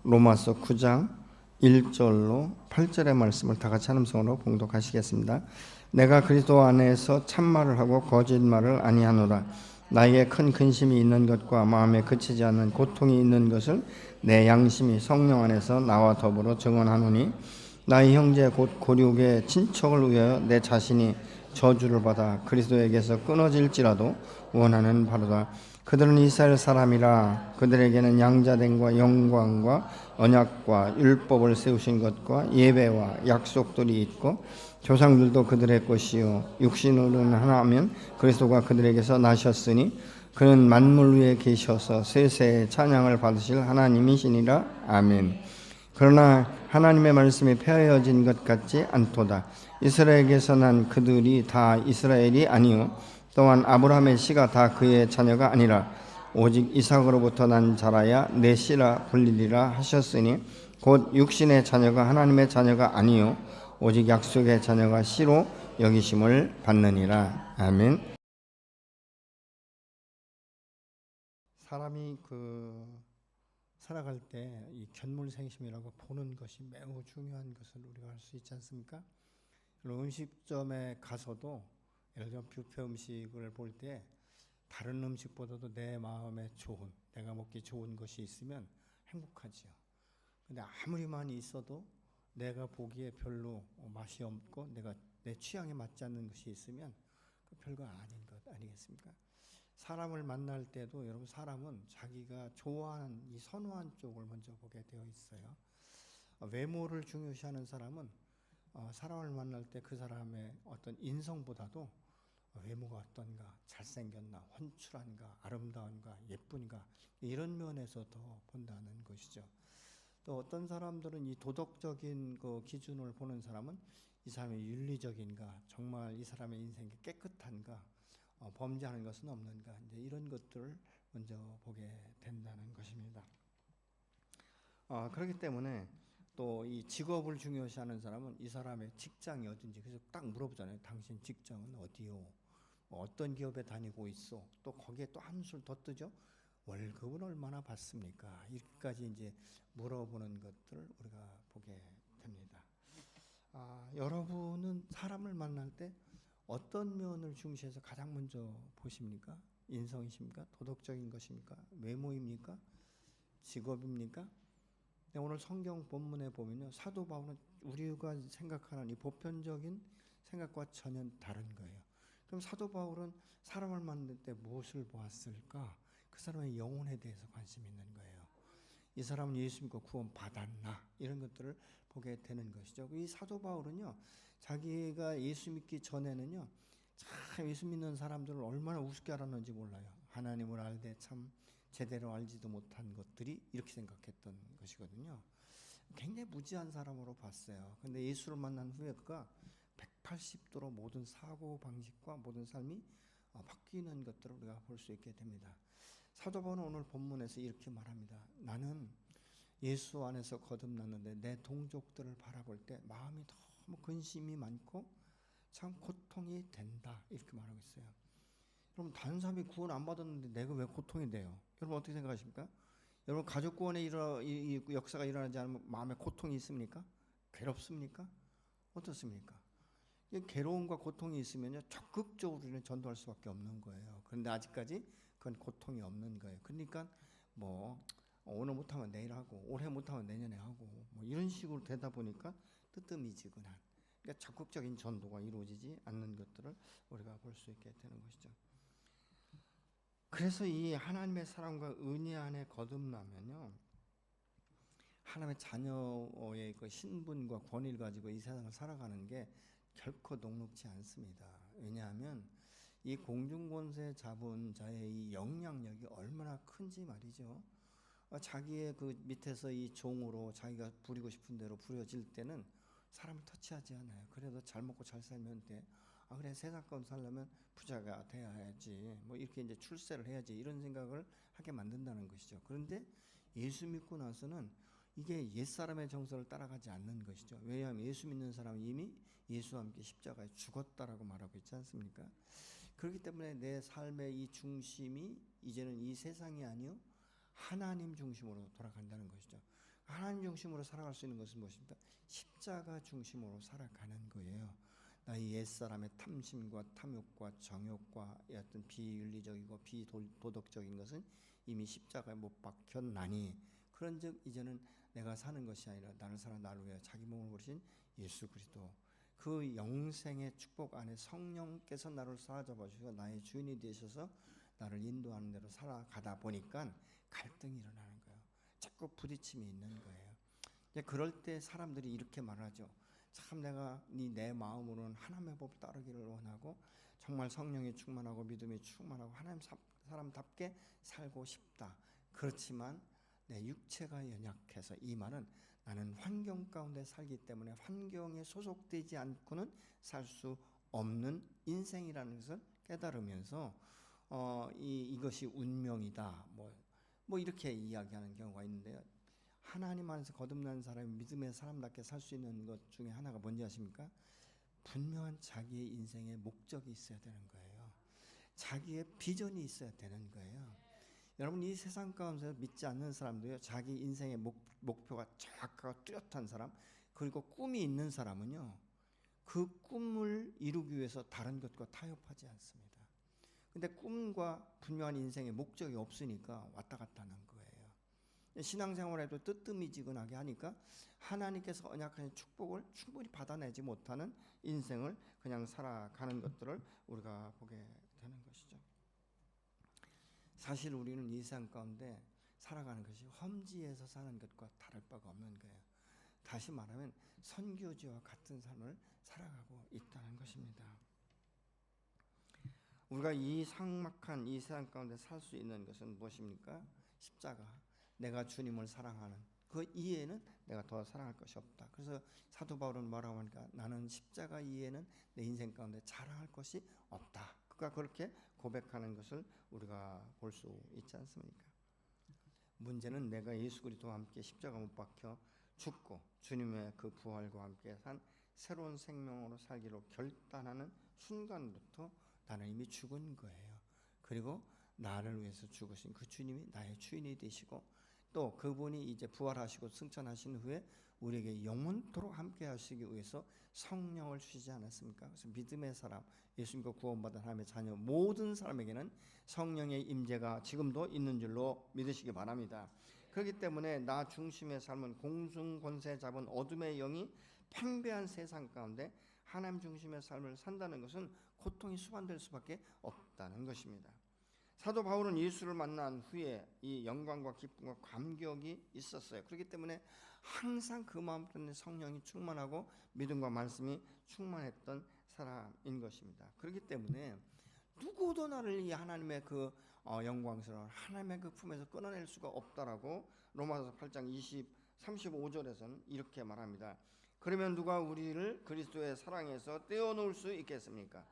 로마서 9장 1절로 8절의 말씀을 다 같이 함성으로 봉독하시겠습니다. 내가 그리스도 안에서 참말을 하고 거짓말을 아니하노라. 나에게 큰 근심이 있는 것과 마음에 그치지 않는 고통이 있는 것을 내 양심이 성령 안에서 나와 더불어 증언하노니, 나의 형제 곧 고륙의 친척을 위하여 내 자신이 저주를 받아 그리스도에게서 끊어질지라도 원하는 바로다. 그들은 이스라엘 사람이라. 그들에게는 양자됨과 영광과 언약과 율법을 세우신 것과 예배와 약속들이 있고, 조상들도 그들의 것이요 육신으로는 하나면 그리스도가 그들에게서 나셨으니 그는 만물 위에 계셔서 세세의 찬양을 받으실 하나님이시니라. 아멘. 그러나 하나님의 말씀이 폐하여진 것 같지 않도다. 이스라엘에게서 난 그들이 다 이스라엘이 아니요 또한 아브라함의 씨가 다 그의 자녀가 아니라 오직 이삭으로부터 난 자라야 내 씨라 불리리라 하셨으니, 곧 육신의 자녀가 하나님의 자녀가 아니요 오직 약속의 자녀가 씨로 여기심을 받느니라. 아멘. 사람이 살아갈 때 이 견물생심이라고 보는 것이 매우 중요한 것을 우리가 알 수 있지 않습니까? 음식점에 가서도 예를 들어 뷔페 음식을 볼 때 다른 음식보다도 내 마음에 좋은, 내가 먹기 좋은 것이 있으면 행복하지요. 근데 아무리 많이 있어도 내가 보기에 별로 맛이 없고 내 취향에 맞지 않는 것이 있으면 그 별거 아닌 것 아니겠습니까? 사람을 만날 때도 여러분, 사람은 자기가 좋아하는 이 선호한 쪽을 먼저 보게 되어 있어요. 외모를 중요시하는 사람은 사람을 만날 때 그 사람의 어떤 인성보다도 외모가 어떤가, 잘생겼나, 훤출한가, 아름다운가, 예쁜가, 이런 면에서 더 본다는 것이죠. 또 어떤 사람들은 이 도덕적인 그 기준을 보는 사람은 이 사람이 윤리적인가, 정말 이 사람의 인생이 깨끗한가, 범죄하는 것은 없는가, 이제 이런 것들을 먼저 보게 된다는 것입니다. 그렇기 때문에 또 이 직업을 중요시하는 사람은 이 사람의 직장이 어딘지 그래서 딱 물어보잖아요. 당신 직장은 어디요? 어떤 기업에 다니고 있어? 또 거기에 또 한술 더 뜨죠. 월급은 얼마나 받습니까? 이렇게까지 이제 물어보는 것들을 우리가 보게 됩니다. 여러분은 사람을 만날 때 어떤 면을 중시해서 가장 먼저 보십니까? 인성이십니까? 도덕적인 것입니까? 외모입니까? 직업입니까? 오늘 성경 본문에 보면요, 사도 바울은 우리가 생각하는 이 보편적인 생각과 전혀 다른 거예요. 그럼 사도 바울은 사람을 만날 때 무엇을 보았을까? 그 사람의 영혼에 대해서 관심이 있는 거예요. 이 사람은 예수 믿고 구원 받았나? 이런 것들을 보게 되는 것이죠. 이 사도 바울은요, 자기가 예수 믿기 전에는요, 참 예수 믿는 사람들을 얼마나 우습게 알았는지 몰라요. 하나님을 알되 참 제대로 알지도 못한 것들이, 이렇게 생각했던 것이거든요. 굉장히 무지한 사람으로 봤어요. 근데 예수를 만난 후에 그가 180도로 모든 사고 방식과 모든 삶이 바뀌는 것들을 우리가 볼 수 있게 됩니다. 사도 바울은 오늘 본문에서 이렇게 말합니다. 나는 예수 안에서 거듭났는데 내 동족들을 바라볼 때 마음이 너무 근심이 많고 참 고통이 된다, 이렇게 말하고 있어요. 여러분, 다른 사람이 구원 안 받았는데 내가 왜 고통이 돼요? 여러분 어떻게 생각하십니까? 여러분, 가족 구원에 이 역사가 일어나지 않으면 마음에 고통이 있습니까? 괴롭습니까? 어떻습니까? 괴로움과 고통이 있으면요, 적극적으로 우리는 전도할 수밖에 없는 거예요. 그런데 아직까지 그건 고통이 없는 거예요. 그러니까 오늘 못하면 내일 하고, 올해 못하면 내년에 하고, 이런 식으로 되다 보니까 뜨뜻미지근한, 그러니까 적극적인 전도가 이루어지지 않는 것들을 우리가 볼 수 있게 되는 것이죠. 그래서 이 하나님의 사랑과 은혜 안에 거듭나면요, 하나님의 자녀의 그 신분과 권위를 가지고 이 세상을 살아가는 게 결코 녹록지 않습니다. 왜냐하면 이 공중권세 잡은 자의 이 영향력이 얼마나 큰지 말이죠. 자기의 그 밑에서 이 종으로 자기가 부리고 싶은 대로 부려질 때는 사람을 터치하지 않아요. 그래도 잘 먹고 잘 살면 돼. 그래, 세상 가운데 살려면 부자가 돼야지, 이렇게 이제 출세를 해야지, 이런 생각을 하게 만든다는 것이죠. 그런데 예수 믿고 나서는 이게 옛사람의 정서를 따라가지 않는 것이죠. 왜냐하면 예수 믿는 사람은 이미 예수와 함께 십자가에 죽었다라고 말하고 있지 않습니까? 그렇기 때문에 내 삶의 이 중심이 이제는 이 세상이 아니요 하나님 중심으로 돌아간다는 것이죠. 하나님 중심으로 살아갈 수 있는 것은 무엇입니까? 십자가 중심으로 살아가는 거예요. 나의 옛사람의 탐심과 탐욕과 정욕과 어떤 비윤리적이고 비도덕적인 것은 이미 십자가에 못 박혔나니, 그런즉 이제는 내가 사는 것이 아니라 나를 사랑 나를 위해 자기 몸을 버리신 예수 그리스도, 그 영생의 축복 안에 성령께서 나를 사로잡아 주시고 나의 주인이 되셔서 나를 인도하는 대로 살아가다 보니까 갈등이 일어나는 거예요. 자꾸 부딪힘이 있는 거예요. 그럴 때 사람들이 이렇게 말하죠. 참 내가 내 마음으로는 하나님의 법 따르기를 원하고 정말 성령이 충만하고 믿음이 충만하고 하나님 사람답게 살고 싶다. 그렇지만 내 육체가 연약해서, 이 말은 나는 환경 가운데 살기 때문에 환경에 소속되지 않고는 살 수 없는 인생이라는 것을 깨달으면서 이것이 운명이다. 뭐 이렇게 이야기하는 경우가 있는데요. 하나님 안에서 거듭난 사람이 믿음의 사람답게 살 수 있는 것 중에 하나가 뭔지 아십니까? 분명한 자기의 인생의 목적이 있어야 되는 거예요. 자기의 비전이 있어야 되는 거예요. 여러분, 이 세상 가운데서 믿지 않는 사람도요, 자기 인생의 목표가 정확하고 뚜렷한 사람, 그리고 꿈이 있는 사람은요, 그 꿈을 이루기 위해서 다른 것과 타협하지 않습니다. 근데 꿈과 분명한 인생의 목적이 없으니까 왔다 갔다 하는 거예요. 신앙생활에도 뜨뜻미지근하게 하니까 하나님께서 언약하신 축복을 충분히 받아내지 못하는 인생을 그냥 살아가는 것들을 우리가 보게 되는 것이죠. 사실 우리는 이 세상 가운데 살아가는 것이 험지에서 사는 것과 다를 바가 없는 거예요. 다시 말하면 선교지와 같은 삶을 살아가고 있다는 것입니다. 우리가 이 삭막한 이 세상 가운데 살 수 있는 것은 무엇입니까? 십자가. 내가 주님을 사랑하는 그 이외에는 내가 더 사랑할 것이 없다. 그래서 사도 바울은 뭐라고 하니까 나는 십자가 이외에는 내 인생 가운데 자랑할 것이 없다. 그가 그렇게 고백하는 것을 우리가 볼 수 있지 않습니까? 문제는 내가 예수 그리스도와 함께 십자가 못 박혀 죽고 주님의 그 부활과 함께 산 새로운 생명으로 살기로 결단하는 순간부터 나는 이미 죽은 거예요. 그리고 나를 위해서 죽으신 그 주님이 나의 주인이 되시고, 또 그분이 이제 부활하시고 승천하신 후에 우리에게 영원토록 함께 하시기 위해서 성령을 주시지 않았습니까? 그래서 믿음의 사람, 예수님과 구원받은 하나님의 자녀 모든 사람에게는 성령의 임재가 지금도 있는 줄로 믿으시기 바랍니다. 그렇기 때문에 나 중심의 삶은 공중 권세 잡은 어둠의 영이 팽배한 세상 가운데 하나님 중심의 삶을 산다는 것은 고통이 수반될 수밖에 없다는 것입니다. 사도 바울은 예수를 만난 후에 이 영광과 기쁨과 감격이 있었어요. 그렇기 때문에 항상 그 마음 때문에 성령이 충만하고 믿음과 말씀이 충만했던 사람인 것입니다. 그렇기 때문에 누구도 나를 이 하나님의 그 영광스러운 하나님의 그 품에서 끊어낼 수가 없다라고 로마서 8장 35절에서는 이렇게 말합니다. 그러면 누가 우리를 그리스도의 사랑에서 떼어놓을 수 있겠습니까?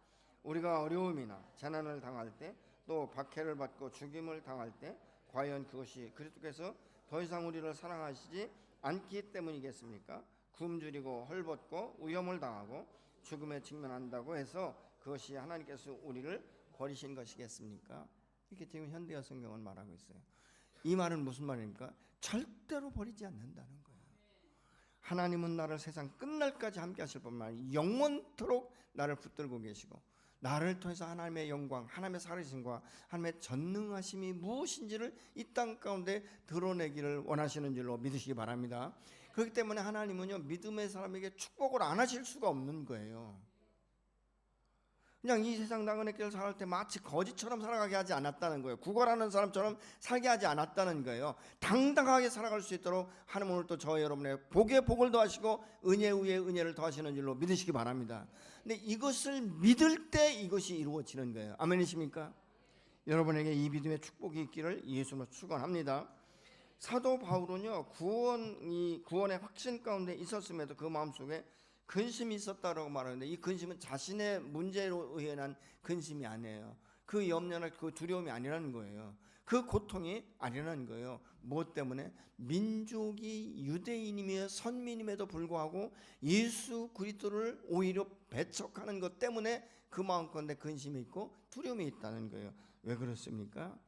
우리가 어려움이나 재난을 당할 때, 또 박해를 받고 죽임을 당할 때 과연 그것이 그리스도께서 더 이상 우리를 사랑하시지 않기 때문이겠습니까? 굶주리고 헐벗고 위험을 당하고 죽음에 직면한다고 해서 그것이 하나님께서 우리를 버리신 것이겠습니까? 이렇게 지금 현대어 성경은 말하고 있어요. 이 말은 무슨 말입니까? 절대로 버리지 않는다는 거예요. 하나님은 나를 세상 끝날까지 함께 하실 뿐만 아니라 영원토록 나를 붙들고 계시고, 나를 통해서 하나님의 영광, 하나님의 살아계심과 하나님의 전능하심이 무엇인지를 이 땅 가운데 드러내기를 원하시는 줄로 믿으시기 바랍니다. 그렇기 때문에 하나님은요, 믿음의 사람에게 축복을 안 하실 수가 없는 거예요. 그냥 이 세상 나그네 길 살아갈 때 마치 거지처럼 살아가게 하지 않았다는 거예요. 구걸하는 사람처럼 살게 하지 않았다는 거예요. 당당하게 살아갈 수 있도록 하나님 오늘 또 저와 여러분의 복에 복을 더하시고 은혜 위에 은혜를 더하시는 줄로 믿으시기 바랍니다. 근데 이것을 믿을 때 이것이 이루어지는 거예요. 아멘이십니까? 여러분에게 이 믿음의 축복이 있기를 예수로 축원합니다. 사도 바울은요, 구원의 확신 가운데 있었음에도 그 마음속에 근심이 있었다라고 말하는데, 이 근심은 자신의 문제로 의해 난 근심이 아니에요. 그 염려나 그 두려움이 아니라는 거예요. 그 고통이 아니라는 거예요. 무엇 때문에? 민족이 유대인이며 선민임에도 불구하고 예수 그리스도를 오히려 배척하는 것 때문에 그 마음 가운데 근심이 있고 두려움이 있다는 거예요. 왜 그렇습니까?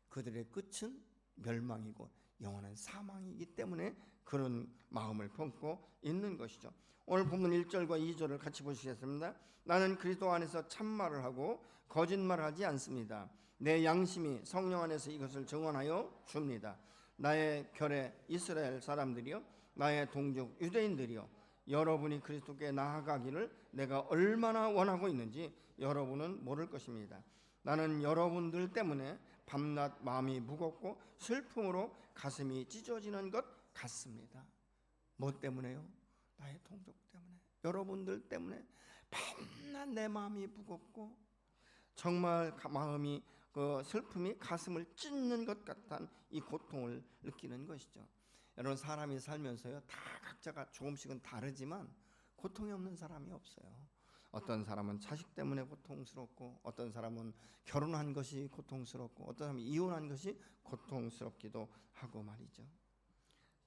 그들의 끝은 멸망이고 영원한 사망이기 때문에 그런 마음을 품고 있는 것이죠. 오늘 본문 1절과 2절을 같이 보시겠습니다. 나는 그리스도 안에서 참말을 하고 거짓말을 하지 않습니다. 내 양심이 성령 안에서 이것을 증언하여 줍니다. 나의 결의 이스라엘 사람들이요, 나의 동족 유대인들이요, 여러분이 그리스도께 나아가기를 내가 얼마나 원하고 있는지 여러분은 모를 것입니다. 나는 여러분들 때문에 밤낮 마음이 무겁고 슬픔으로 가슴이 찢어지는 것 같습니다. 뭐 때문에요? 나의 동족 때문에, 여러분들 때문에 밤낮 내 마음이 무겁고 정말 마음이 슬픔이 가슴을 찢는 것 같은 이 고통을 느끼는 것이죠. 여러분, 사람이 살면서요, 다 각자가 조금씩은 다르지만 고통이 없는 사람이 없어요. 어떤 사람은 자식 때문에 고통스럽고, 어떤 사람은 결혼한 것이 고통스럽고, 어떤 사람은 이혼한 것이 고통스럽기도 하고 말이죠.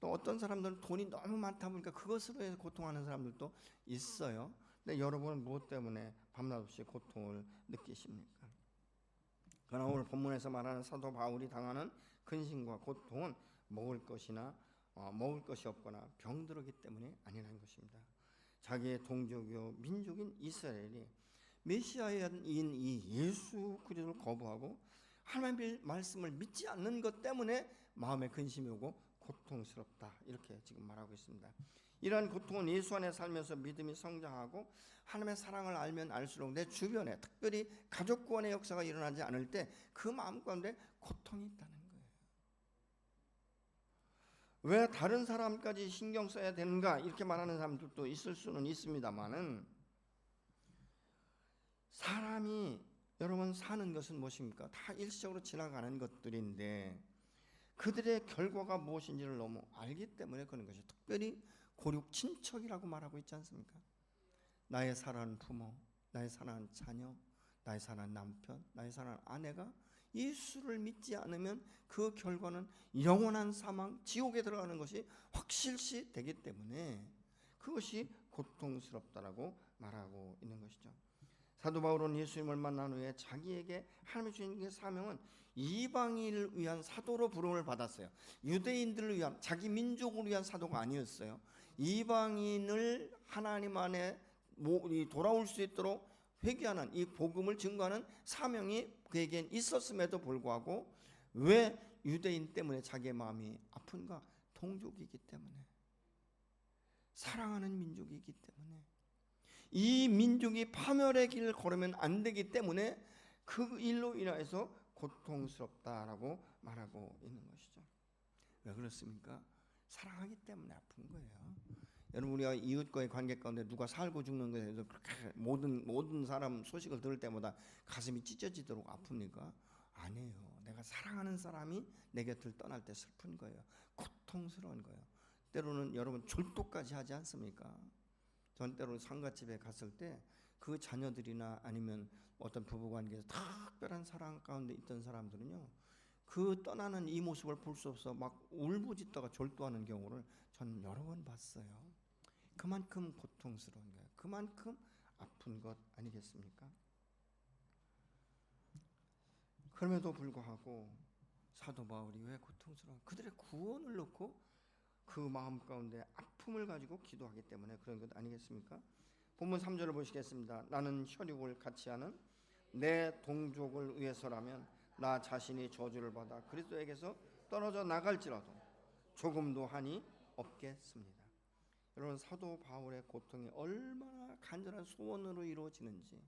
또 어떤 사람들은 돈이 너무 많다 보니까 그것으로 해서 고통하는 사람들도 있어요. 근데 여러분은 무엇 때문에 밤낮 없이 고통을 느끼십니까? 그러나 오늘 본문에서 말하는 사도 바울이 당하는 근심과 고통은 먹을 것이 없거나 병들었기 때문이 아니라는 것입니다. 자기의 동족이요 민족인 이스라엘이 메시아인 이 예수 그리스도를 거부하고 하나님의 말씀을 믿지 않는 것 때문에 마음에 근심이 오고 고통스럽다, 이렇게 지금 말하고 있습니다. 이러한 고통은 예수 안에 살면서 믿음이 성장하고 하나님의 사랑을 알면 알수록 내 주변에, 특별히 가족 구원의 역사가 일어나지 않을 때 그 마음 가운데 고통이 있다는 거예요. 왜 다른 사람까지 신경 써야 되는가, 이렇게 말하는 사람들도 있을 수는 있습니다만은, 사람이 여러분 사는 것은 무엇입니까? 다 일시적으로 지나가는 것들인데 그들의 결과가 무엇인지를 너무 알기 때문에 그런 것이, 특별히 고륙 친척이라고 말하고 있지 않습니까? 나의 사랑하는 부모, 나의 사랑하는 자녀, 나의 사랑하는 남편, 나의 사랑하는 아내가 예수를 믿지 않으면 그 결과는 영원한 사망, 지옥에 들어가는 것이 확실시 되기 때문에 그것이 고통스럽다라고 말하고 있는 것이죠. 사도 바울은 예수님을 만난 후에 자기에게 하나님의 주신 사명은 이방인을 위한 사도로 부름을 받았어요. 유대인들을 위한, 자기 민족을 위한 사도가 아니었어요. 이방인을 하나님 안에 돌아올 수 있도록 회개하는, 이 복음을 증거하는 사명이 그에겐 있었음에도 불구하고 왜 유대인 때문에 자기의 마음이 아픈가? 동족이기 때문에, 사랑하는 민족이기 때문에, 이 민족이 파멸의 길을 걸으면 안 되기 때문에 그 일로 인해서 고통스럽다라고 말하고 있는 것이죠. 왜 그렇습니까? 사랑하기 때문에 아픈 거예요. 여러분, 우리가 이웃과의 관계 가운데 누가 살고 죽는 것에 대해서 그렇게 모든 사람 소식을 들을 때마다 가슴이 찢어지도록 아픕니까? 아니에요. 내가 사랑하는 사람이 내 곁을 떠날 때 슬픈 거예요. 고통스러운 거예요. 때로는 여러분 졸도까지 하지 않습니까? 전 때로 상가집에 갔을 때 그 자녀들이나 아니면 어떤 부부관계에서 특별한 사랑 가운데 있던 사람들은요, 그 떠나는 이 모습을 볼 수 없어 막 울부짖다가 졸도하는 경우를 저는 여러 번 봤어요. 그만큼 고통스러운 거예요. 그만큼 아픈 것 아니겠습니까? 그럼에도 불구하고 사도 바울이 왜 고통스러운, 그들의 구원을 놓고 그 마음 가운데 아픔을 가지고 기도하기 때문에 그런 것 아니겠습니까? 본문 3절을 보시겠습니다. 나는 혈육을 같이 하는 내 동족을 위해서라면 나 자신이 저주를 받아 그리스도에게서 떨어져 나갈지라도 조금도 한이 없겠습니다. 여러분, 사도 바울의 고통이 얼마나 간절한 소원으로 이루어지는지,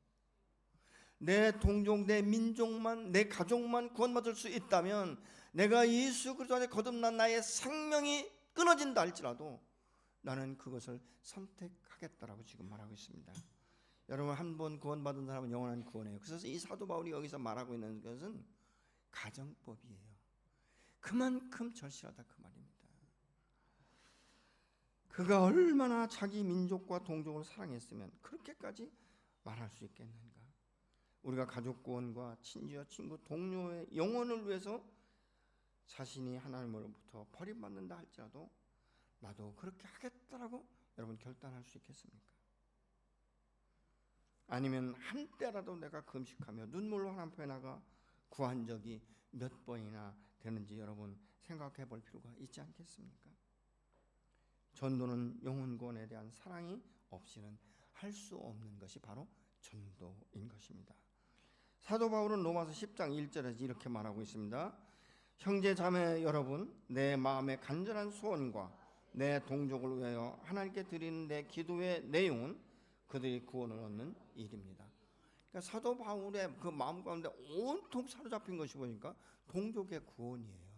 내 동족, 내 민족만, 내 가족만 구원받을 수 있다면, 내가 예수 그리스도 안에 거듭난 나의 생명이 끊어진다 할지라도 나는 그것을 선택하겠다라고 지금 말하고 있습니다. 여러분, 한 번 구원받은 사람은 영원한 구원이에요. 그래서 이 사도 바울이 여기서 말하고 있는 것은 가정법이에요. 그만큼 절실하다 그 말입니다. 그가 얼마나 자기 민족과 동족을 사랑했으면 그렇게까지 말할 수 있겠는가? 우리가 가족 구원과 친지와 친구, 동료의 영혼을 위해서 자신이 하나님으로부터 버림받는다 할지라도 나도 그렇게 하겠다라고 여러분 결단할 수 있겠습니까? 아니면 한때라도 내가 금식하며 눈물로 하나님 앞에 나가 구한 적이 몇 번이나 되는지 여러분 생각해 볼 필요가 있지 않겠습니까? 전도는 영혼 구원에 대한 사랑이 없이는 할 수 없는 것이 바로 전도인 것입니다. 사도 바울은 로마서 10장 1절에서 이렇게 말하고 있습니다. 형제 자매 여러분, 내 마음의 간절한 소원과 내 동족을 위하여 하나님께 드리는 내 기도의 내용은 그들이 구원을 얻는 일입니다. 그러니까 사도 바울의 그 마음 가운데 온통 사로잡힌 것이 보니까 동족의 구원이에요.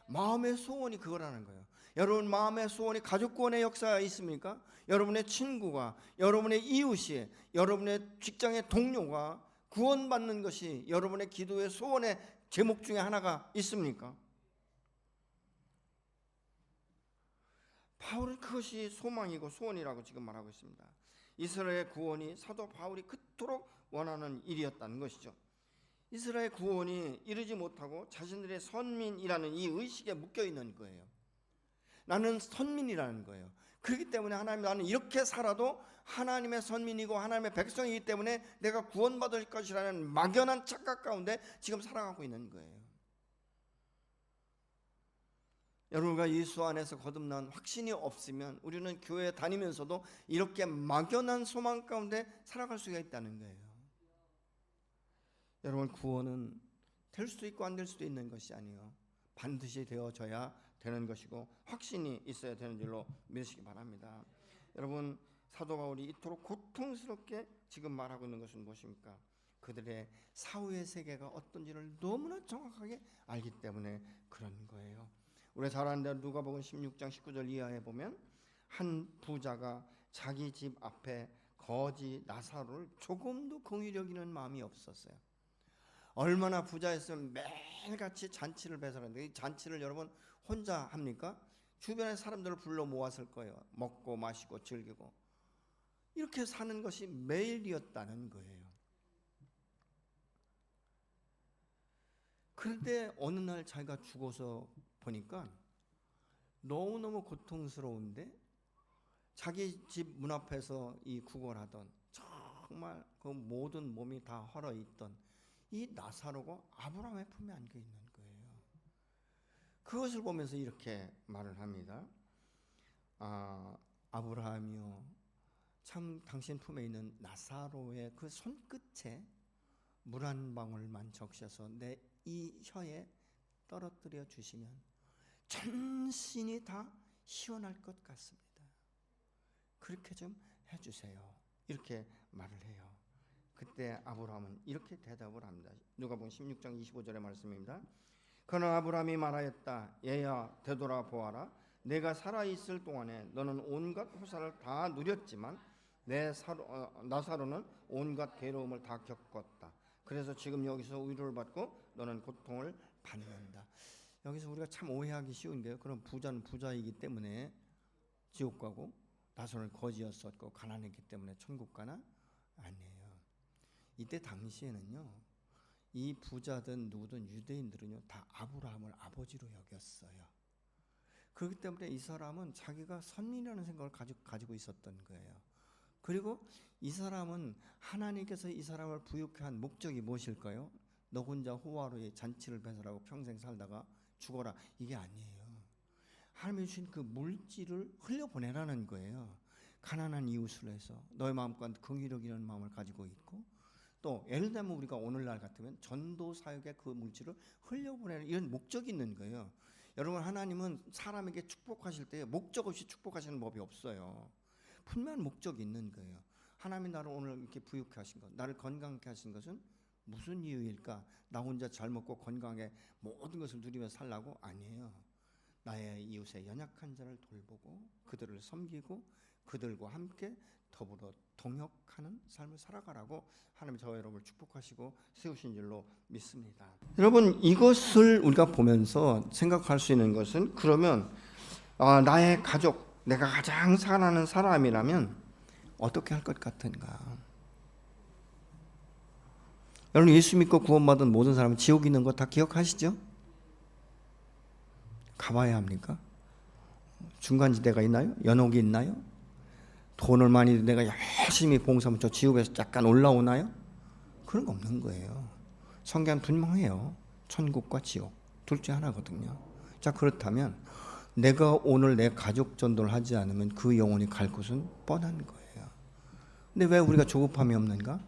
마음의 소원이 그거라는 거예요. 여러분 마음의 소원이 가족 구원의 역사가 있습니까? 여러분의 친구가, 여러분의 이웃이, 여러분의 직장의 동료가 구원받는 것이 여러분의 기도의 소원의 제목 중에 하나가 있습니까? 바울은 그것이 소망이고 소원이라고 지금 말하고 있습니다. 이스라엘의 구원이 사도 바울이 그토록 원하는 일이었다는 것이죠. 이스라엘 구원이 이루지 못하고 자신들의 선민이라는 이 의식에 묶여 있는 거예요. 나는 선민이라는 거예요. 그렇기 때문에 하나님, 나는 이렇게 살아도 하나님의 선민이고 하나님의 백성이기 때문에 내가 구원받을 것이라는 막연한 착각 가운데 지금 살아가고 있는 거예요. 여러분과 예수 안에서 거듭난 확신이 없으면 우리는 교회 다니면서도 이렇게 막연한 소망 가운데 살아갈 수가 있다는 거예요. 여러분, 구원은 될 수도 있고 안 될 수도 있는 것이 아니에요. 반드시 되어져야 되는 것이고 확신이 있어야 되는 줄로 믿으시기 바랍니다. 여러분, 사도 바울이 이토록 고통스럽게 지금 말하고 있는 것은 무엇입니까? 그들의 사후의 세계가 어떤지를 너무나 정확하게 알기 때문에 그런 거예요. 우리 잘 아는 대로 누가복음 16장 19절 이하에 보면 한 부자가 자기 집 앞에 거지 나사로를 조금도 긍휼히 여기는 마음이 없었어요. 얼마나 부자였으면 매일같이 잔치를 배설하는데 이 잔치를 여러분 혼자 합니까? 주변의 사람들을 불러 모았을 거예요. 먹고 마시고 즐기고 이렇게 사는 것이 매일이었다는 거예요. 그런데 어느 날 자기가 죽어서 보니까 너무너무 고통스러운데 자기 집 문 앞에서 이 구걸하던 정말 그 모든 몸이 다 헐어있던 이 나사로가 아브라함의 품에 안겨 있는 거예요. 그것을 보면서 이렇게 말을 합니다. 아브라함이요, 참 당신 품에 있는 나사로의 그 손끝에 물 한 방울만 적셔서 내 이 혀에 떨어뜨려 주시면 전신이 다 시원할 것 같습니다. 그렇게 좀 해주세요. 이렇게 말을 해요. 그때 아브라함은 이렇게 대답을 합니다. 누가복음 16장 25절의 말씀입니다. 그러나 아브라함이 말하였다. 얘야, 되돌아보아라. 내가 살아있을 동안에 너는 온갖 호사를 다 누렸지만 나사로는 온갖 괴로움을 다 겪었다. 그래서 지금 여기서 위로를 받고 너는 고통을 받는다. 여기서 우리가 참 오해하기 쉬운 게요. 그럼 부자는 부자이기 때문에 지옥 가고 나사로는 거지였었고 가난했기 때문에 천국 가나? 아니에요. 이때 당시에는요, 이 부자든 누구든 유대인들은요 다 아브라함을 아버지로 여겼어요. 그렇기 때문에 이 사람은 자기가 선민이라는 생각을 가지고 있었던 거예요. 그리고 이 사람은 하나님께서 이 사람을 부유케 한 목적이 무엇일까요? 너 혼자 호화로이 잔치를 배설하고 평생 살다가 죽어라, 이게 아니에요. 하나님이 주신 그 물질을 흘려보내라는 거예요. 가난한 이웃을 해서 너의 마음과 긍휼히 여기는 마음을 가지고 있고, 또 예를 들면 우리가 오늘날 같으면 전도 사역에 그 물질을 흘려보내는 이런 목적이 있는 거예요. 여러분, 하나님은 사람에게 축복하실 때 목적 없이 축복하시는 법이 없어요. 분명한 목적이 있는 거예요. 하나님이 나를 오늘 이렇게 부유케 하신 것, 나를 건강케 하신 것은 무슨 이유일까? 나 혼자 잘 먹고 건강하게 모든 것을 누리며 살라고? 아니에요. 나의 이웃의 연약한 자를 돌보고 그들을 섬기고 그들과 함께 더불어 동역하는 삶을 살아가라고 하나님이 저와 여러분을 축복하시고 세우신 줄로 믿습니다. 여러분, 이것을 우리가 보면서 생각할 수 있는 것은, 그러면 나의 가족, 내가 가장 사랑하는 사람이라면 어떻게 할 것 같은가? 여러분, 예수 믿고 구원받은 모든 사람은 지옥 있는 거 다 기억하시죠? 가봐야 합니까? 중간지대가 있나요? 연옥이 있나요? 돈을 많이 내가 열심히 봉사하면 저 지옥에서 약간 올라오나요? 그런 거 없는 거예요. 성경은 분명해요. 천국과 지옥 둘 중 하나거든요. 자, 그렇다면 내가 오늘 내 가족 전도를 하지 않으면 그 영혼이 갈 곳은 뻔한 거예요. 근데 왜 우리가 조급함이 없는가?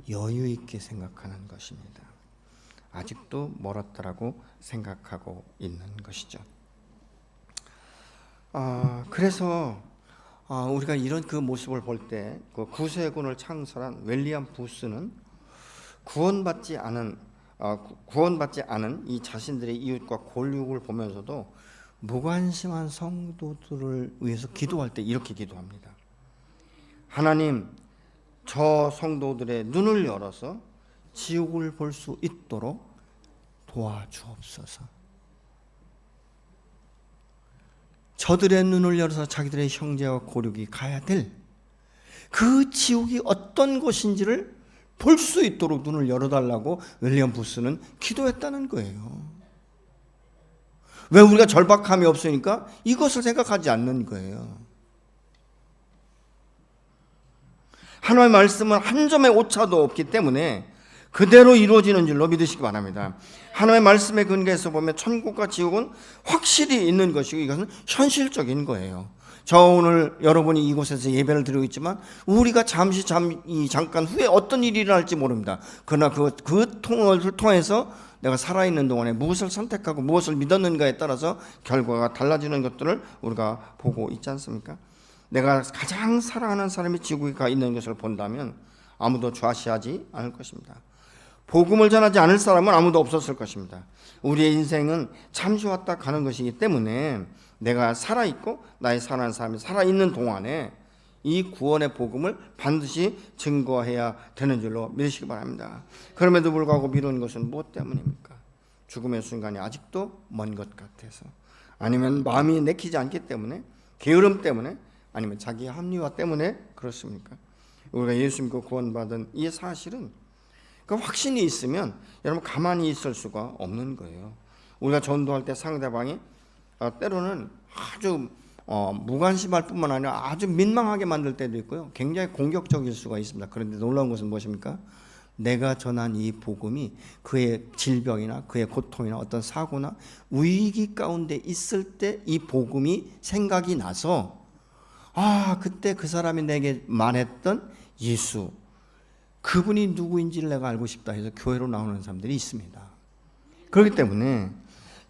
여유 있게 생각하는 것입니다. 아직도 멀었다라고 생각하고 있는 것이죠. 그래서 우리가 이런 그 모습을 볼 때 그 구세군을 창설한 윌리엄 부스는 구원받지 않은 이 자신들의 이웃과 골육을 보면서도 무관심한 성도들을 위해서 기도할 때 이렇게 기도합니다. 하나님, 저 성도들의 눈을 열어서 지옥을 볼 수 있도록 도와주옵소서. 저들의 눈을 열어서 자기들의 형제와 고륙이 가야 될 그 지옥이 어떤 곳인지를 볼 수 있도록 눈을 열어달라고 윌리엄 부스는 기도했다는 거예요. 왜? 우리가 절박함이 없으니까 이것을 생각하지 않는 거예요. 하나님의 말씀은 한 점의 오차도 없기 때문에 그대로 이루어지는 줄로 믿으시기 바랍니다. 하나님의 말씀에 근거해서 보면 천국과 지옥은 확실히 있는 것이고 이것은 현실적인 거예요. 저 오늘 여러분이 이곳에서 예배를 드리고 있지만 우리가 잠깐 후에 어떤 일이 일어날지 모릅니다. 그러나 그 통을 통해서 내가 살아있는 동안에 무엇을 선택하고 무엇을 믿었는가에 따라서 결과가 달라지는 것들을 우리가 보고 있지 않습니까? 내가 가장 사랑하는 사람이 지옥에 가 있는 것을 본다면 아무도 좌시하지 않을 것입니다. 복음을 전하지 않을 사람은 아무도 없었을 것입니다. 우리의 인생은 잠시 왔다 가는 것이기 때문에 내가 살아있고 나의 사랑하는 사람이 살아있는 동안에 이 구원의 복음을 반드시 증거해야 되는 줄로 믿으시기 바랍니다. 그럼에도 불구하고 미루는 것은 무엇 때문입니까? 죽음의 순간이 아직도 먼 것 같아서, 아니면 마음이 내키지 않기 때문에, 게으름 때문에, 아니면 자기 합리화 때문에 그렇습니까? 우리가 예수 믿고 구원받은 이 사실은 그 확신이 있으면 여러분 가만히 있을 수가 없는 거예요. 우리가 전도할 때 상대방이 때로는 아주 무관심할 뿐만 아니라 아주 민망하게 만들 때도 있고요. 굉장히 공격적일 수가 있습니다. 그런데 놀라운 것은 무엇입니까? 내가 전한 이 복음이 그의 질병이나 그의 고통이나 어떤 사고나 위기 가운데 있을 때 이 복음이 생각이 나서 그때 그 사람이 내게 말했던 예수, 그분이 누구인지를 내가 알고 싶다 해서 교회로 나오는 사람들이 있습니다. 그렇기 때문에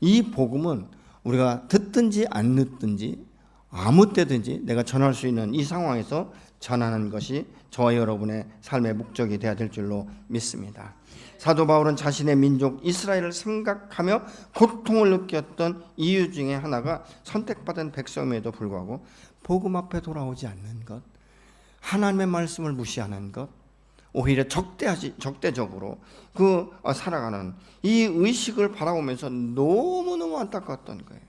이 복음은 우리가 듣든지 안 듣든지 아무 때든지 내가 전할 수 있는 이 상황에서 전하는 것이 저와 여러분의 삶의 목적이 되어야 될 줄로 믿습니다. 사도 바울은 자신의 민족 이스라엘을 생각하며 고통을 느꼈던 이유 중에 하나가 선택받은 백성임에도 불구하고 복음 앞에 돌아오지 않는 것, 하나님의 말씀을 무시하는 것, 오히려 적대적으로 살아가는 이 의식을 바라보면서 너무너무 안타까웠던 거예요.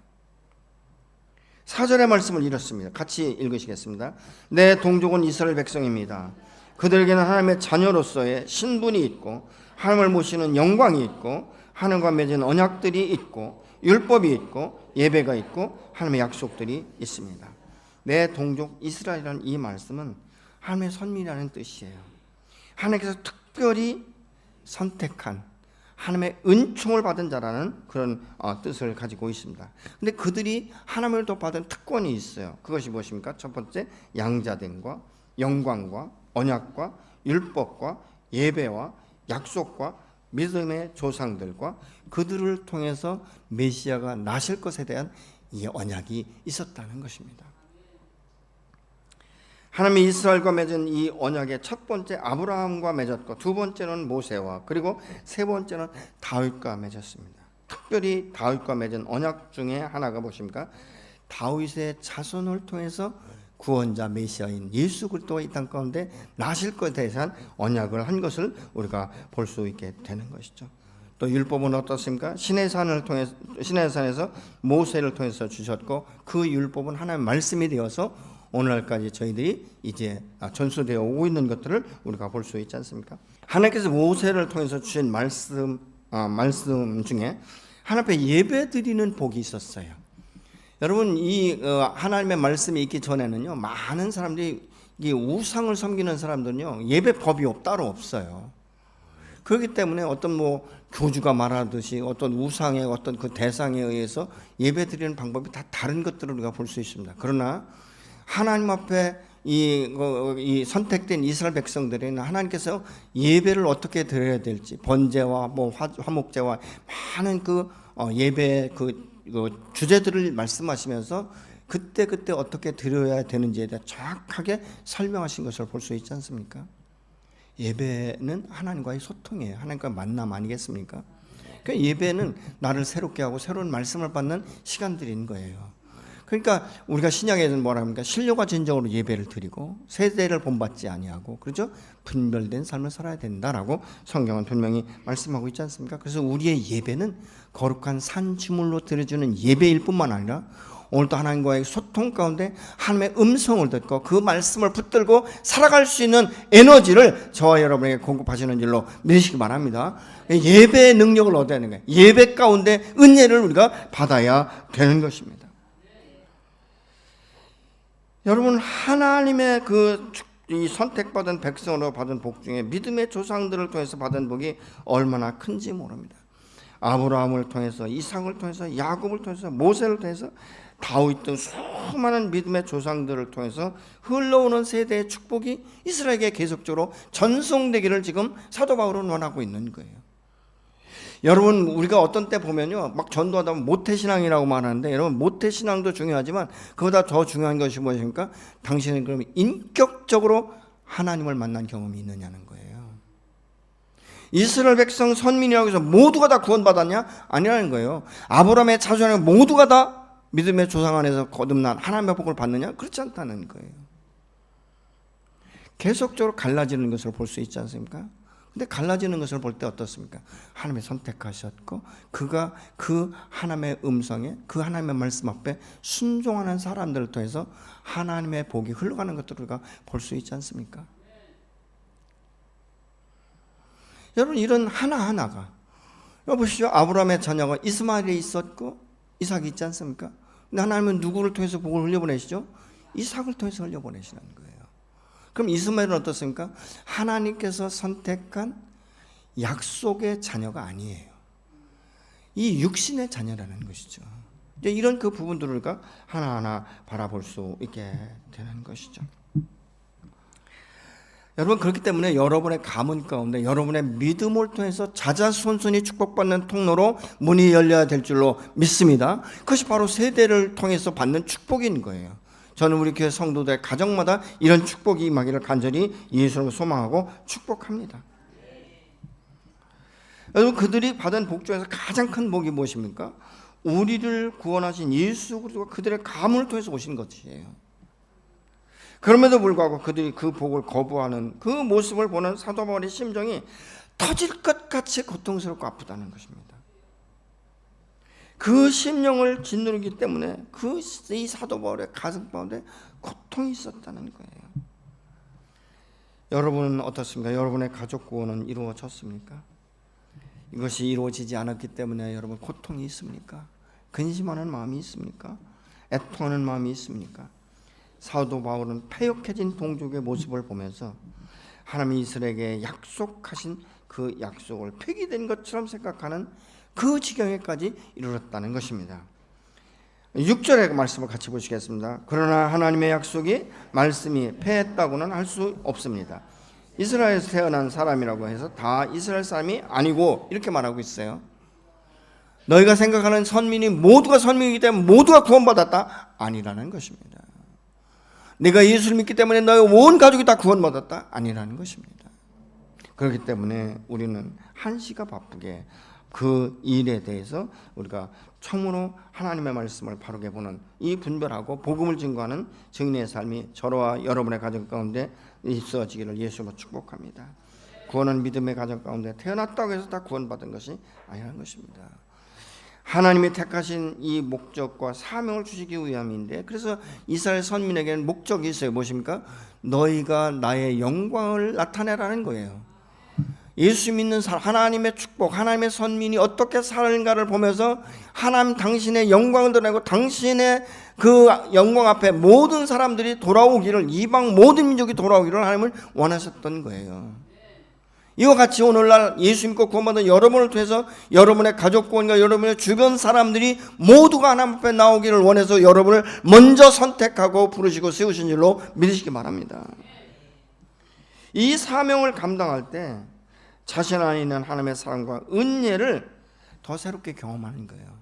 4절의 말씀을 읽었습니다. 같이 읽으시겠습니다. 내 동족은 이스라엘 백성입니다. 그들에게는 하나님의 자녀로서의 신분이 있고 하나님을 모시는 영광이 있고 하나님과 맺은 언약들이 있고 율법이 있고 예배가 있고 하나님의 약속들이 있습니다. 내 동족 이스라엘이라는 이 말씀은 하나님의 선민이라는 뜻이에요. 하나님께서 특별히 선택한 하나님의 은총을 받은 자라는 그런 뜻을 가지고 있습니다. 근데 그들이 하나님으로부터 받은 특권이 있어요. 그것이 무엇입니까? 첫 번째, 양자됨과 영광과 언약과 율법과 예배와 약속과 믿음의 조상들과 그들을 통해서 메시아가 나실 것에 대한 이 언약이 있었다는 것입니다. 하나님이 이스라엘과 맺은 이 언약의 첫 번째 아브라함과 맺었고 두 번째는 모세와 그리고 세 번째는 다윗과 맺었습니다. 특별히 다윗과 맺은 언약 중에 하나가 무엇입니까? 다윗의 자손을 통해서 구원자 메시아인 예수 그리스도가 이 땅 가운데 나실 것에 대한 언약을 한 것을 우리가 볼 수 있게 되는 것이죠. 또 율법은 어떻습니까? 시내산에서 모세를 통해서 주셨고 그 율법은 하나님의 말씀이 되어서 오늘날까지 저희들이 이제 전수되어 오고 있는 것들을 우리가 볼 수 있지 않습니까? 하나님께서 모세를 통해서 주신 말씀 중에 하나님 앞에 예배 드리는 복이 있었어요. 여러분 이 하나님의 말씀이 있기 전에는요 많은 사람들이 이 우상을 섬기는 사람들은요 예배법이 따로 없어요. 그렇기 때문에 어떤 뭐 교주가 말하듯이 어떤 우상의 어떤 그 대상에 의해서 예배드리는 방법이 다 다른 것들을 우리가 볼 수 있습니다. 그러나 하나님 앞에 이 선택된 이스라엘 백성들에는 하나님께서 예배를 어떻게 드려야 될지, 번제와 뭐 화목제와 많은 그 예배 그 주제들을 말씀하시면서 그때 어떻게 드려야 되는지에 대해 정확하게 설명하신 것을 볼 수 있지 않습니까? 예배는 하나님과의 소통이에요. 하나님과의 만남 아니겠습니까? 그러니까 예배는 나를 새롭게 하고 새로운 말씀을 받는 시간들인 거예요. 그러니까 우리가 신약에는 뭐라 합니까? 신령과 진정으로 예배를 드리고 세대를 본받지 아니하고, 그렇죠? 분별된 삶을 살아야 된다라고 성경은 분명히 말씀하고 있지 않습니까? 그래서 우리의 예배는 거룩한 산지물로 드려주는 예배일 뿐만 아니라 오늘도 하나님과의 소통 가운데 하나님의 음성을 듣고 그 말씀을 붙들고 살아갈 수 있는 에너지를 저와 여러분에게 공급하시는 줄로 믿으시기 바랍니다. 예배의 능력을 얻어야 하는 거예요. 예배 가운데 은혜를 우리가 받아야 되는 것입니다. 여러분, 하나님의 이 선택받은 백성으로 받은 복 중에 믿음의 조상들을 통해서 받은 복이 얼마나 큰지 모릅니다. 아브라함을 통해서, 이삭을 통해서, 야곱을 통해서, 모세를 통해서, 다윗 등 수많은 믿음의 조상들을 통해서 흘러오는 세대의 축복이 이스라엘에게 계속적으로 전송되기를 지금 사도 바울은 원하고 있는 거예요. 여러분, 우리가 어떤 때 보면요, 막 전도하다 보면 모태신앙이라고 말하는데, 여러분, 모태신앙도 중요하지만 그보다 더 중요한 것이 무엇입니까? 당신은 그럼 인격적으로 하나님을 만난 경험이 있느냐는 거예요. 이스라엘 백성 선민이라고 해서 모두가 다 구원받았냐? 아니라는 거예요. 아브라함의 자손이 모두가 다 믿음의 조상 안에서 거듭난 하나님의 복을 받느냐? 그렇지 않다는 거예요. 계속적으로 갈라지는 것을 볼 수 있지 않습니까? 근데 갈라지는 것을 볼 때 어떻습니까? 하나님이 선택하셨고 그가 그 하나님의 음성에, 그 하나님의 말씀 앞에 순종하는 사람들을 통해서 하나님의 복이 흘러가는 것들을 우리가 볼 수 있지 않습니까? 여러분, 이런 하나하나가, 여러분 보시죠. 아브라함의 자녀가 이스마엘이 있었고 이삭이 있지 않습니까? 근데 하나님은 누구를 통해서 복을 흘려보내시죠? 이삭을 통해서 흘려보내시는 거예요. 그럼 이스마엘은 어떻습니까? 하나님께서 선택한 약속의 자녀가 아니에요. 이 육신의 자녀라는 것이죠. 이제 이런 그 부분들을 우리가 하나하나 바라볼 수 있게 되는 것이죠. 여러분, 그렇기 때문에 여러분의 가문 가운데 여러분의 믿음을 통해서 자자손손이 축복받는 통로로 문이 열려야 될 줄로 믿습니다. 그것이 바로 세대를 통해서 받는 축복인 거예요. 저는 우리 교회 성도들 가정마다 이런 축복이 임하기를 간절히 예수님을 소망하고 축복합니다. 여러분, 그들이 받은 복 중에서 가장 큰 복이 무엇입니까? 우리를 구원하신 예수 그리스도가 그들의 가문을 통해서 오신 것이에요. 그럼에도 불구하고 그들이 그 복을 거부하는 그 모습을 보는 사도 바울의 심정이 터질 것 같이 고통스럽고 아프다는 것입니다. 그 심령을 짓누르기 때문에 이 사도 바울의 가슴 가운데 고통이 있었다는 거예요. 여러분은 어떻습니까? 여러분의 가족 구원은 이루어졌습니까? 이것이 이루어지지 않았기 때문에 여러분 고통이 있습니까? 근심하는 마음이 있습니까? 애통하는 마음이 있습니까? 사도 바울은 패역해진 동족의 모습을 보면서 하나님이 이스라엘에게 약속하신 그 약속을 폐기된 것처럼 생각하는 그 지경에까지 이르렀다는 것입니다. 6절의 말씀을 같이 보시겠습니다. 그러나 하나님의 약속이 말씀이 패했다고는 할 수 없습니다. 이스라엘에서 태어난 사람이라고 해서 다 이스라엘 사람이 아니고 이렇게 말하고 있어요. 너희가 생각하는 선민이 모두가 선민이기 때문에 모두가 구원받았다? 아니라는 것입니다. 내가 예수를 믿기 때문에 너희 온 가족이 다 구원받았다? 아니라는 것입니다. 그렇기 때문에 우리는 한시가 바쁘게 그 일에 대해서 우리가 처음으로 하나님의 말씀을 바르게 보는 이 분별하고 복음을 증거하는 증인의 삶이 저와 여러분의 가정 가운데 있어지기를 예수로 축복합니다. 구원은 믿음의 가정 가운데 태어났다고 해서 다 구원받은 것이 아니라는 것입니다. 하나님이 택하신 이 목적과 사명을 주시기 위함인데, 그래서 이스라엘 선민에게는 목적이 있어요. 무엇입니까? 너희가 나의 영광을 나타내라는 거예요. 예수 믿는 사람, 하나님의 축복, 하나님의 선민이 어떻게 사는가를 보면서 하나님 당신의 영광을 드러내고 당신의 그 영광 앞에 모든 사람들이 돌아오기를, 이방 모든 민족이 돌아오기를 하나님을 원하셨던 거예요. 이와 같이 오늘날 예수 믿고 구원받은 여러분을 통해서 여러분의 가족 구원과 여러분의 주변 사람들이 모두가 하나님 앞에 나오기를 원해서 여러분을 먼저 선택하고 부르시고 세우신 줄로 믿으시기 바랍니다. 이 사명을 감당할 때 자신 안에 있는 하나님의 사랑과 은혜를 더 새롭게 경험하는 거예요.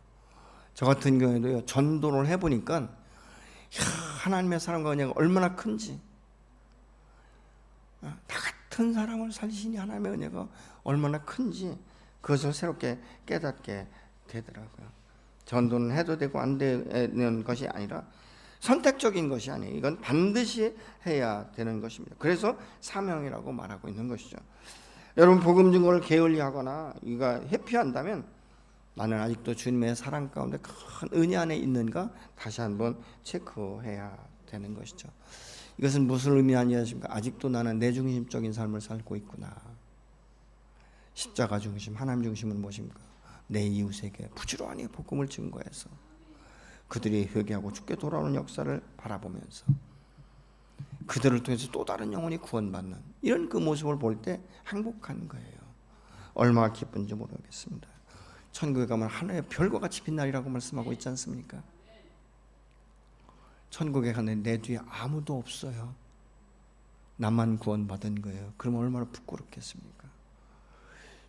저 같은 경우에도요, 전도를 해보니까 하나님의 사랑과 은혜가 얼마나 큰지, 나 같은 사람을 살리시니 하나님의 은혜가 얼마나 큰지 그것을 새롭게 깨닫게 되더라고요. 전도는 해도 되고 안 되는 것이 아니라 선택적인 것이 아니에요. 이건 반드시 해야 되는 것입니다. 그래서 사명이라고 말하고 있는 것이죠. 여러분, 복음 증거를 게을리하거나 이가 회피한다면 나는 아직도 주님의 사랑 가운데 큰 은혜 안에 있는가 다시 한번 체크해야 되는 것이죠. 이것은 무슨 의미하냐십니까? 아직도 나는 내 중심적인 삶을 살고 있구나. 십자가 중심, 하나님 중심은 무엇입니까? 내 이웃에게 부지런히 복음을 증거해서 그들이 회개하고 죽게 돌아오는 역사를 바라보면서 그들을 통해서 또 다른 영혼이 구원받는 이런 그 모습을 볼 때 행복한 거예요. 얼마나 기쁜지 모르겠습니다. 천국에 가면 하늘의 별과 같이 빛나리라고 말씀하고 있지 않습니까? 천국에 가는데 내 뒤에 아무도 없어요. 나만 구원받은 거예요. 그러면 얼마나 부끄럽겠습니까?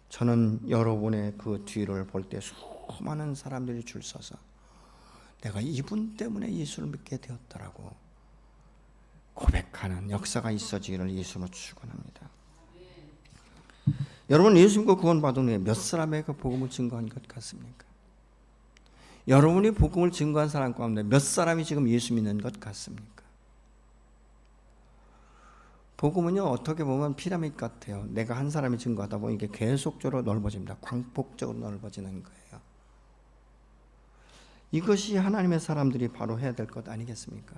저는 여러분의 그 뒤를 볼 때 수많은 사람들이 줄 서서 내가 이분 때문에 예수를 믿게 되었다라고 고백하는 역사가 있어지기를 예수로 축원합니다. 여러분, 예수 믿고 구원받은 후에 몇 사람에게 복음을 증거한 것 같습니까? 여러분이 복음을 증거한 사람 가운데 몇 사람이 지금 예수 믿는 것 같습니까? 복음은요, 어떻게 보면 피라미드 같아요. 내가 한 사람이 증거하다 보면 이게 계속적으로 넓어집니다. 광폭적으로 넓어지는 거예요. 이것이 하나님의 사람들이 바로 해야 될 것 아니겠습니까?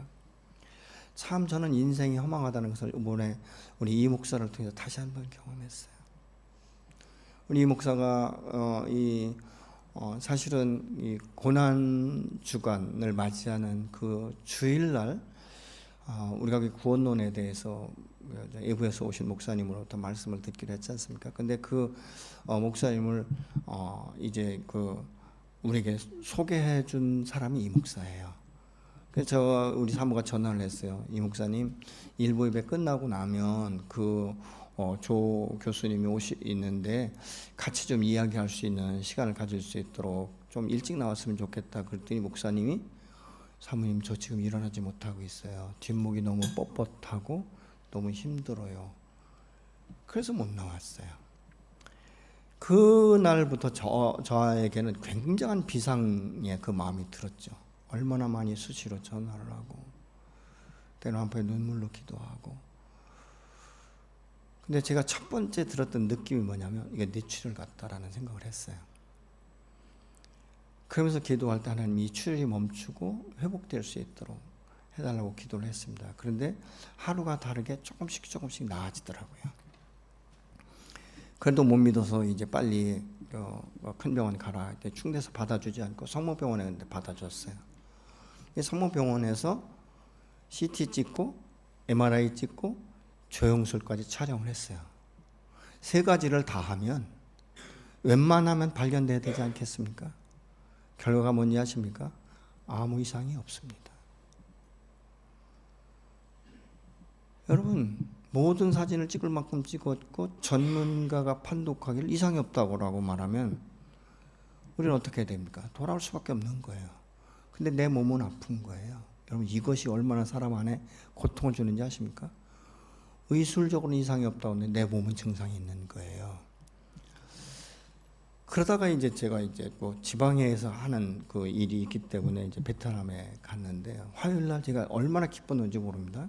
참 저는 인생이 허망하다는 것을 이번에 우리 이 목사를 통해서 다시 한번 경험했어요. 우리 이 목사가 사실은 이 고난 주간을 맞이하는 그 주일날 우리가 구원론에 대해서 외부에서 오신 목사님으로부터 말씀을 듣기로 했지 않습니까? 근데 그 목사님을 이제 우리에게 소개해 준 사람이 이 목사예요. 그래서 우리 사모가 전화를 했어요. 이 목사님, 일부 예배 끝나고 나면 조 교수님이 있는데 같이 좀 이야기할 수 있는 시간을 가질 수 있도록 좀 일찍 나왔으면 좋겠다. 그랬더니 목사님이, 사모님, 저 지금 일어나지 못하고 있어요. 뒷목이 너무 뻣뻣하고 너무 힘들어요. 그래서 못 나왔어요. 그날부터 저에게는 굉장한 비상의 그 마음이 들었죠. 얼마나 많이 수시로 전화를 하고 때로 한편에 눈물로 기도하고. 근데 제가 첫 번째 들었던 느낌이 뭐냐면 이게 뇌출혈 같다라는 생각을 했어요. 그러면서 기도할 때 하나님 이 출혈이 멈추고 회복될 수 있도록 해달라고 기도를 했습니다. 그런데 하루가 다르게 조금씩 나아지더라고요. 그래도 못 믿어서 이제 빨리 큰 병원 가라. 충대에서 받아주지 않고 성모병원에 받아줬어요. 성모병원에서 CT 찍고 MRI 찍고 조영술까지 촬영을 했어요. 세 가지를 다 하면 웬만하면 발견돼야 되지 않겠습니까? 결과가 뭔지 아십니까? 아무 이상이 없습니다. 여러분, 모든 사진을 찍을 만큼 찍었고 전문가가 판독하기를 이상이 없다고 말하면 우리는 어떻게 해야 됩니까? 돌아올 수밖에 없는 거예요. 근데 내 몸은 아픈 거예요. 여러분, 이것이 얼마나 사람 안에 고통을 주는지 아십니까? 의술적으로는 이상이 없다고 하는데 내 몸은 증상이 있는 거예요. 그러다가 이제 제가 지방에서 하는 그 일이 있기 때문에 이제 베트남에 갔는데 화요일 날 제가 얼마나 기뻤는지 모릅니다.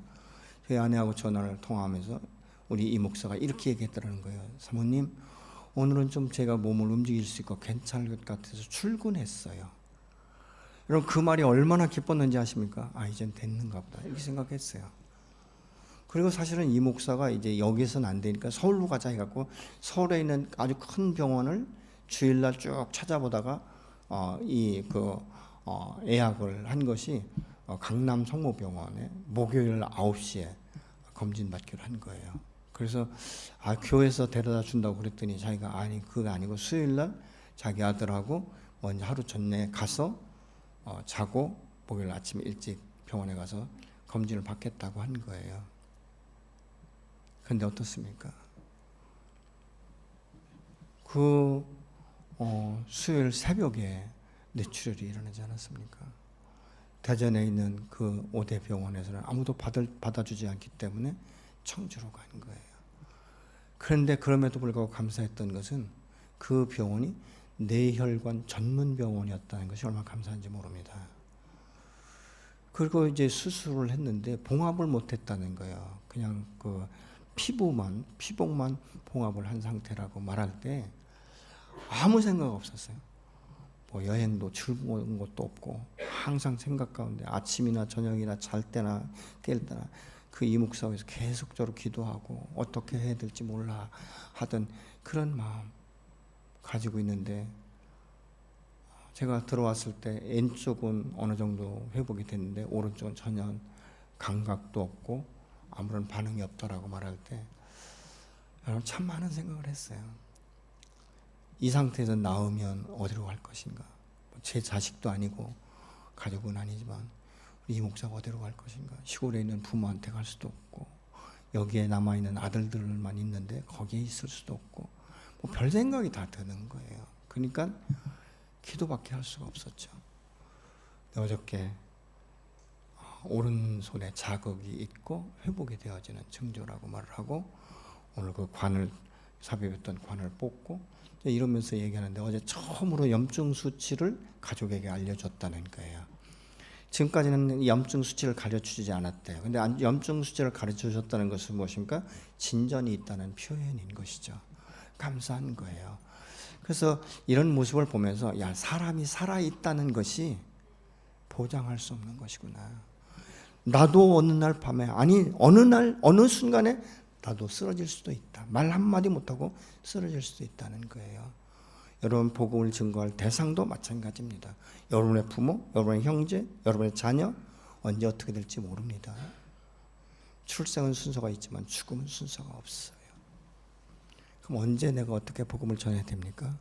저희 아내하고 전화를 통화하면서 우리 이 목사가 이렇게 얘기했더라는 거예요. 사모님, 오늘은 좀 제가 몸을 움직일 수 있고 괜찮을 것 같아서 출근했어요. 여러분, 그 말이 얼마나 기뻤는지 아십니까? 이젠 됐는가 보다 이렇게 생각했어요. 그리고 사실은 이 목사가 이제 여기서는 안 되니까 서울로 가자 해갖고 서울에 있는 아주 큰 병원을 주일날 쭉 찾아보다가 예약을 한 것이 강남 성모병원에 목요일 9시에 검진받기로 한 거예요. 그래서 교회에서 데려다 준다고 그랬더니 자기가 아니 그거 아니고 수요일 날 자기 아들하고 먼저 하루 전에 가서 자고 목요일 아침에 일찍 병원에 가서 검진을 받겠다고 한 거예요. 그런데 어떻습니까? 그 수요일 새벽에 뇌출혈이 일어나지 않았습니까? 대전에 있는 그 5대 병원에서는 아무도 받아주지 않기 때문에 청주로 간 거예요. 그런데 그럼에도 불구하고 감사했던 것은 그 병원이 뇌혈관 전문 병원이었다는 것이 얼마나 감사한지 모릅니다. 그리고 이제 수술을 했는데 봉합을 못했다는 거예요. 그냥 그 피복만 봉합을 한 상태라고 말할 때 아무 생각 없었어요. 뭐 여행도 즐거운 것도 없고 항상 생각 가운데 아침이나 저녁이나 잘 때나 깰 때나 그 이목사에서 계속적으로 기도하고 어떻게 해야 될지 몰라 하던 그런 마음 가지고 있는데, 제가 들어왔을 때 왼쪽은 어느 정도 회복이 됐는데 오른쪽은 전혀 감각도 없고 아무런 반응이 없더라고 말할 때 여러분 참 많은 생각을 했어요. 이 상태에서 나오면 어디로 갈 것인가? 제 자식도 아니고 가족은 아니지만 이 목사가 어디로 갈 것인가? 시골에 있는 부모한테 갈 수도 없고 여기에 남아있는 아들들만 있는데 거기에 있을 수도 없고 뭐 별 생각이 다 드는 거예요. 그러니까 기도밖에 할 수가 없었죠. 어저께 오른손에 자극이 있고 회복이 되어지는 징조라고 말을 하고 오늘 그 관을 삽입했던 관을 뽑고 이러면서 얘기하는데 어제 처음으로 염증 수치를 가족에게 알려줬다는 거예요. 지금까지는 염증 수치를 가르쳐주지 않았대요. 근데 염증 수치를 가르쳐줬다는 것은 무엇입니까? 진전이 있다는 표현인 것이죠. 감사한 거예요. 그래서 이런 모습을 보면서 야, 사람이 살아있다는 것이 보장할 수 없는 것이구나. 나도 어느 날 밤에 어느 순간에 나도 쓰러질 수도 있다. 말 한마디 못하고 쓰러질 수도 있다는 거예요. 여러분 복음을 증거할 대상도 마찬가지입니다. 여러분의 부모, 여러분의 형제, 여러분의 자녀 언제 어떻게 될지 모릅니다. 출생은 순서가 있지만 죽음은 순서가 없어요. 그럼 언제 내가 어떻게 복음을 전해야 됩니까?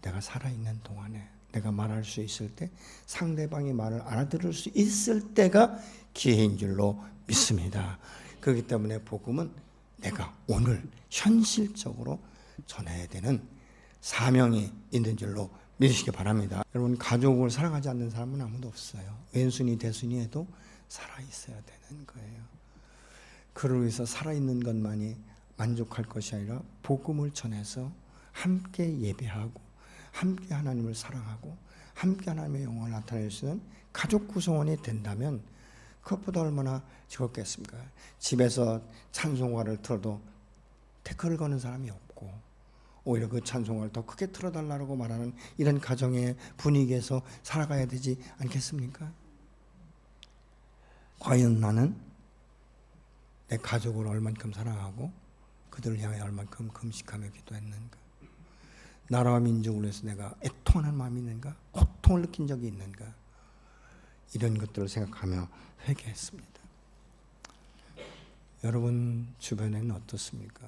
내가 살아있는 동안에 내가 말할 수 있을 때 상대방이 말을 알아들을 수 있을 때가 기회인 줄로 믿습니다. 그렇기 때문에 복음은 내가 오늘 현실적으로 전해야 되는 사명이 있는 줄로 믿으시기 바랍니다. 여러분 가족을 사랑하지 않는 사람은 아무도 없어요. 왼순이 대순이 해도 살아있어야 되는 거예요. 그를 위해서 살아있는 것만이 만족할 것이 아니라 복음을 전해서 함께 예배하고 함께 하나님을 사랑하고 함께 하나님의 영광을 나타낼 수 있는 가족 구성원이 된다면 그것보다 얼마나 즐겁겠습니까? 집에서 찬송가를 틀어도 태클을 거는 사람이 없고 오히려 그 찬송가를 더 크게 틀어달라고 말하는 이런 가정의 분위기에서 살아가야 되지 않겠습니까? 과연 나는 내 가족을 얼만큼 사랑하고 그들을 향해 얼만큼 금식하며 기도했는가? 나라와 민족을 위해서 내가 애통하는 마음이 있는가? 고통을 느낀 적이 있는가? 이런 것들을 생각하며 회개했습니다. 여러분 주변에는 어떻습니까?